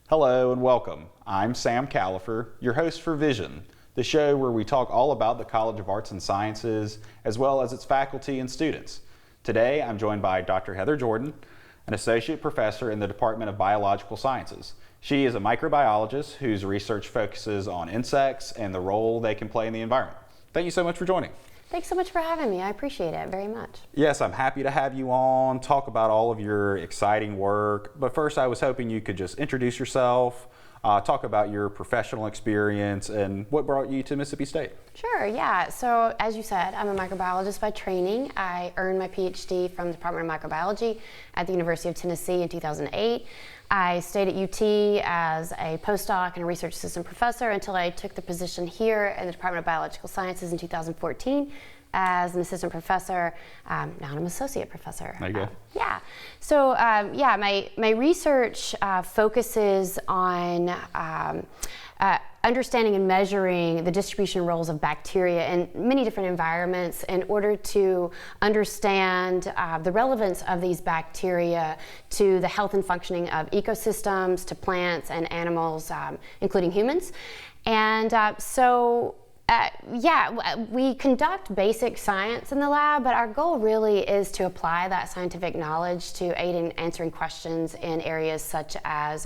Hello and welcome. I'm Sam Califer, your host for Vision, the show where we talk all about the College of Arts and Sciences as well as its faculty and students. Today I'm joined by Dr. Heather Jordan, an associate professor in the Department of Biological Sciences. She is a microbiologist whose research focuses on insects and the role they can play in the environment. Thank you so much for joining. Thanks so much for having me. I appreciate it very much. Yes, I'm happy to have you on, talk about all of your exciting work. But first, I was hoping you could just introduce yourself, talk about your professional experience and what brought you to Mississippi State. Sure, yeah. So as you said, I'm a microbiologist by training. I earned my PhD from the Department of Microbiology at the University of Tennessee in 2008. I stayed at UT as a postdoc and a research assistant professor until I took the position here in the Department of Biological Sciences in 2014 as an assistant professor. Now I'm an associate professor. There you go. Yeah. So my research focuses on understanding and measuring the distribution roles of bacteria in many different environments in order to understand the relevance of these bacteria to the health and functioning of ecosystems, to plants and animals, including humans. And we conduct basic science in the lab, but our goal really is to apply that scientific knowledge to aid in answering questions in areas such as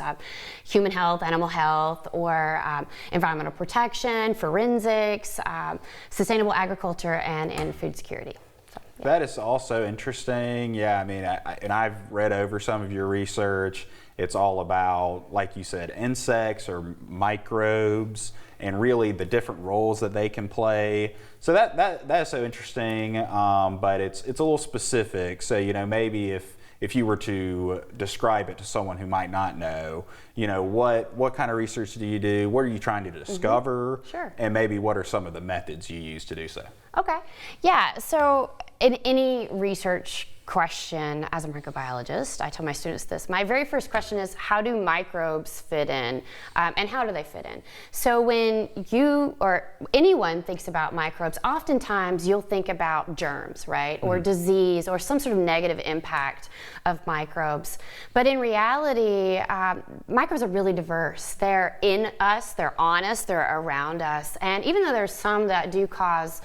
human health, animal health, or environmental protection, forensics, sustainable agriculture, and food security. So, yeah. That is also interesting. Yeah, I mean, I've read over some of your research. It's all about, like you said, insects or microbes, and really the different roles that they can play. So that is so interesting, but it's a little specific. So, you know, maybe if you were to describe it to someone who might not know, you know, what kind of research do you do? What are you trying to discover? Mm-hmm. Sure. And maybe what are some of the methods you use to do so? Okay. Yeah. So in any research question as a microbiologist, I tell my students this. My very first question is, how do microbes fit in, and how do they fit in? So when you or anyone thinks about microbes, oftentimes you'll think about germs, right? Or disease or some sort of negative impact of microbes. But in reality, microbes are really diverse. They're in us, they're on us, they're around us. And even though there's some that do cause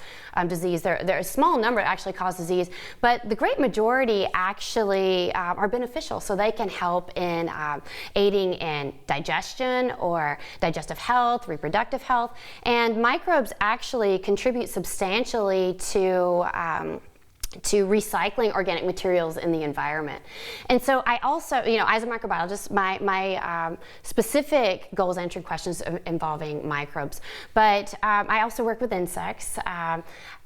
disease, there are a small number that actually cause disease, but the great majority actually are beneficial. So they can help in aiding in digestion or digestive health, reproductive health, and microbes actually contribute substantially to recycling organic materials in the environment. And so I also, you know, as a microbiologist, my specific goals answered questions involving microbes, but I also work with insects.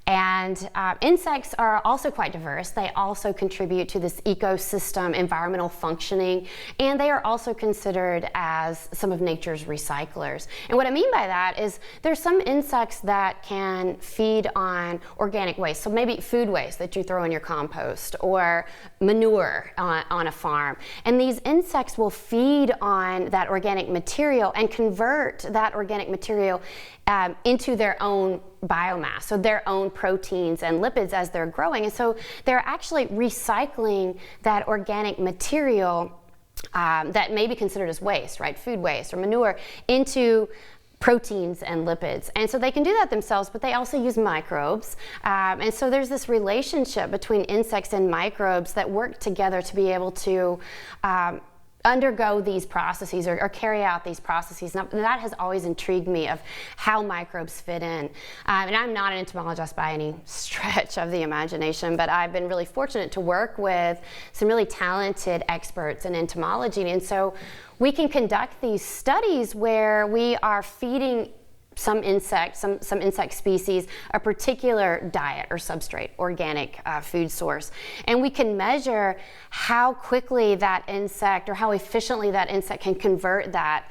And insects are also quite diverse. They also contribute to this ecosystem environmental functioning, and they are also considered as some of nature's recyclers. And what I mean by that is there's some insects that can feed on organic waste, so maybe food waste that you throw in your compost or manure on a farm. And these insects will feed on that organic material and convert that organic material into their own biomass, so their own proteins and lipids as they're growing. And so they're actually recycling that organic material that may be considered as waste, right, food waste or manure, into proteins and lipids. And so they can do that themselves, but they also use microbes. And so there's this relationship between insects and microbes that work together to be able to undergo these processes or carry out these processes. Now, that has always intrigued me of how microbes fit in. And I'm not an entomologist by any stretch of the imagination, but I've been really fortunate to work with some really talented experts in entomology. And so we can conduct these studies where we are feeding some insect species a particular diet or substrate, organic food source. And we can measure how quickly that insect or how efficiently that insect can convert that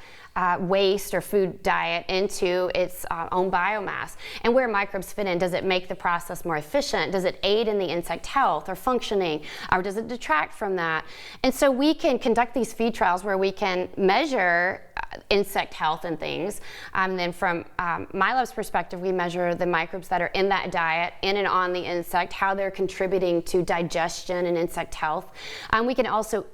waste or food diet into its own biomass. And where microbes fit in, does it make the process more efficient? Does it aid in the insect health or functioning? Or does it detract from that? And so we can conduct these feed trials where we can measure insect health and things. And then from my lab's perspective, we measure the microbes that are in that diet, in and on the insect, how they're contributing to digestion and insect health. We can also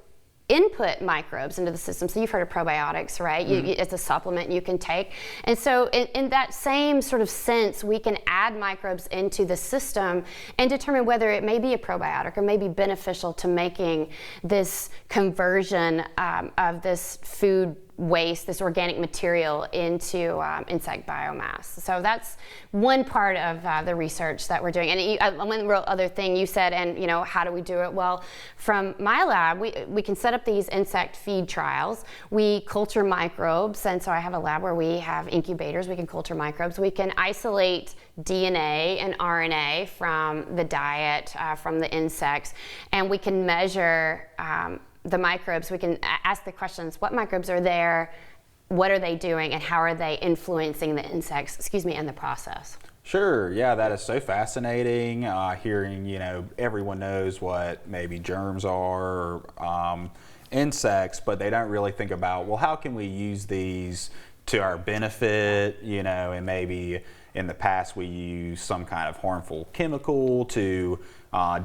input microbes into the system. So you've heard of probiotics, right? It's a supplement you can take. And so in that same sort of sense, we can add microbes into the system and determine whether it may be a probiotic or may be beneficial to making this conversion of this food waste, this organic material, into insect biomass. So that's one part of the research that we're doing. And one real other thing you said, and how do we do it? Well, from my lab, we can set up these insect feed trials. We culture microbes, and so I have a lab where we have incubators. We can culture microbes. We can isolate DNA and RNA from the diet, from the insects, and we can measure the microbes. We can ask the questions: what microbes are there, what are they doing, and how are they influencing the insects, in the process? Sure, yeah, that is so fascinating. Hearing, everyone knows what maybe germs are, or insects, but they don't really think about, well, how can we use these to our benefit, and maybe in the past we use some kind of harmful chemical to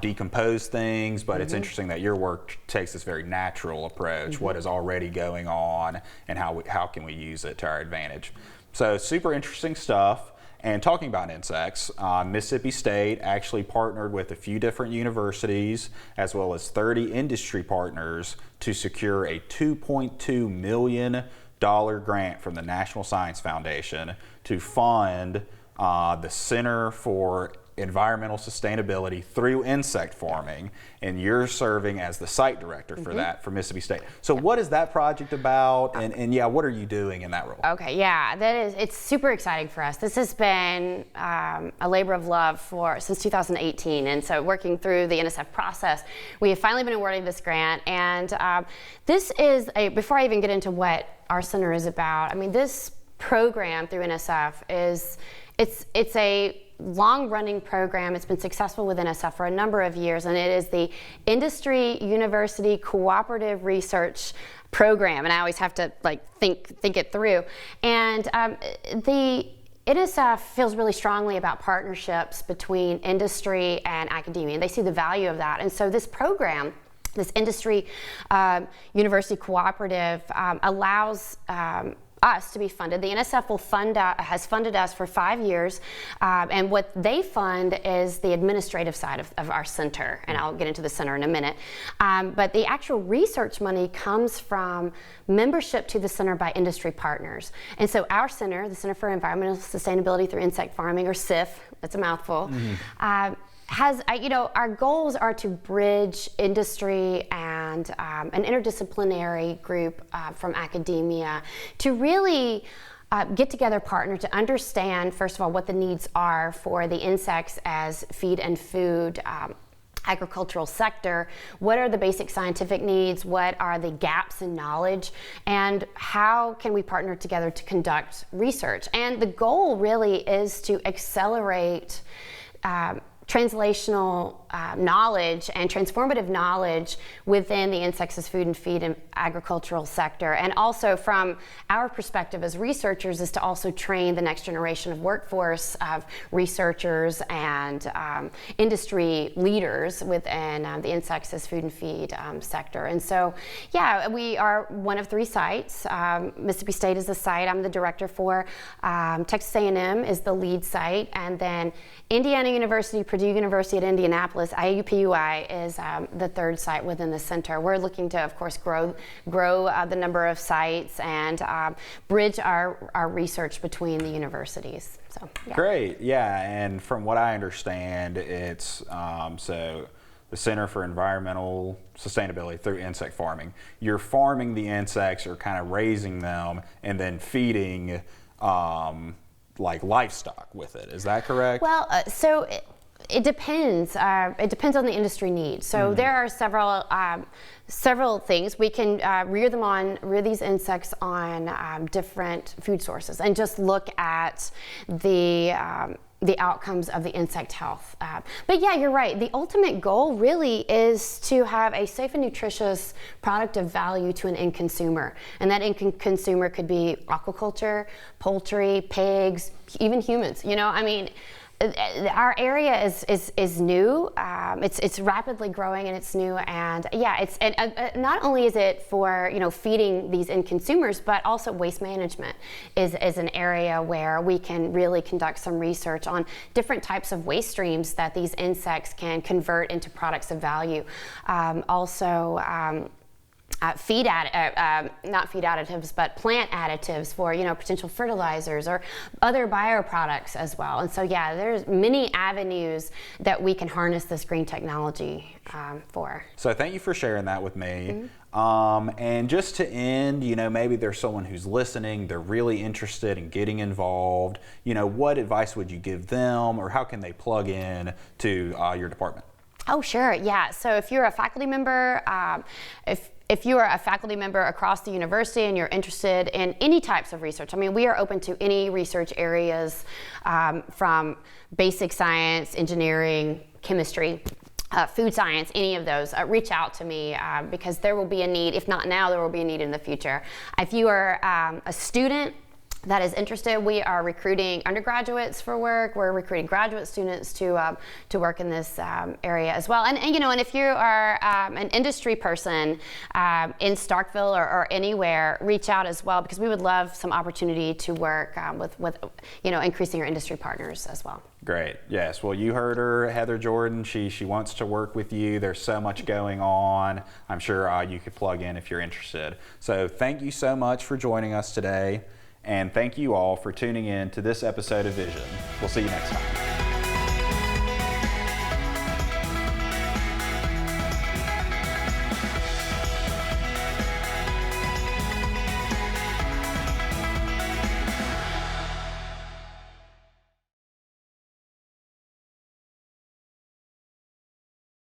decompose things, but it's interesting that your work takes this very natural approach, what is already going on, and how can we use it to our advantage. So super interesting stuff. And talking about insects, Mississippi State actually partnered with a few different universities as well as 30 industry partners to secure a $2.2 million grant from the National Science Foundation to fund the Center for Environmental Sustainability through insect farming, and you're serving as the site director for that for Mississippi State. So what is that project about, and yeah, what are you doing in that role? Okay, yeah, it's super exciting for us. This has been a labor of love since 2018, and so working through the NSF process, we have finally been awarded this grant, and this is before I even get into what our center is about, this program through NSF it's a long-running program. It's been successful with NSF for a number of years, and it is the Industry University Cooperative Research Program. And I always have to think it through. And the NSF feels really strongly about partnerships between industry and academia, and they see the value of that. And so this program, this Industry University Cooperative, allows us to be funded. The NSF has funded us for 5 years, and what they fund is the administrative side of our center, and I'll get into the center in a minute. But the actual research money comes from membership to the center by industry partners. And so our center, the Center for Environmental Sustainability through Insect Farming, or CIF, that's a mouthful, our goals are to bridge industry and an interdisciplinary group from academia to really get together, partner to understand, first of all, what the needs are for the insects as feed and food agricultural sector. What are the basic scientific needs? What are the gaps in knowledge? And how can we partner together to conduct research? And the goal really is to accelerate translational knowledge and transformative knowledge within the insects as food and feed and agricultural sector. And also from our perspective as researchers is to also train the next generation of workforce of researchers and industry leaders within the insects as food and feed sector. And so, yeah, we are one of 3 sites. Mississippi State is the site I'm the director for. Texas A&M is the lead site. And then Indiana University, Purdue University at Indianapolis, IUPUI is the 3rd site within the center. We're looking to, of course, grow the number of sites and bridge our research between the universities. So, yeah. Great, yeah, and from what I understand, it's so the Center for Environmental Sustainability through insect farming. You're farming the insects or kind of raising them and then feeding livestock with it. Is that correct? Well, so it depends. It depends on the industry needs. So there are several things. We can rear these insects on different food sources and just look at the outcomes of the insect health. But yeah, you're right. The ultimate goal really is to have a safe and nutritious product of value to an end consumer. And that end consumer could be aquaculture, poultry, pigs, even humans. our area is new. It's rapidly growing and it's new, and yeah, it's not only is it for feeding these end consumers, but also waste management is an area where we can really conduct some research on different types of waste streams that these insects can convert into products of value. Also. Not feed additives, but plant additives for potential fertilizers or other bioproducts as well. And so yeah, there's many avenues that we can harness this green technology for. So thank you for sharing that with me. And just to end, maybe there's someone who's listening, they're really interested in getting involved. What advice would you give them, or how can they plug in to your department? Oh, sure. Yeah. So if you're a faculty member, if you are a faculty member across the university and you're interested in any types of research, I mean, we are open to any research areas, from basic science, engineering, chemistry, food science, any of those, reach out to me because there will be a need. If not now, there will be a need in the future. If you are a student that is interested, we are recruiting undergraduates for work. We're recruiting graduate students to work in this area as well. And if you are an industry person in Starkville or anywhere, reach out as well, because we would love some opportunity to work with increasing your industry partners as well. Great. Yes. Well, you heard her, Heather Jordan. She wants to work with you. There's so much going on. I'm sure you could plug in if you're interested. So thank you so much for joining us today. And thank you all for tuning in to this episode of Vision. We'll see you next time.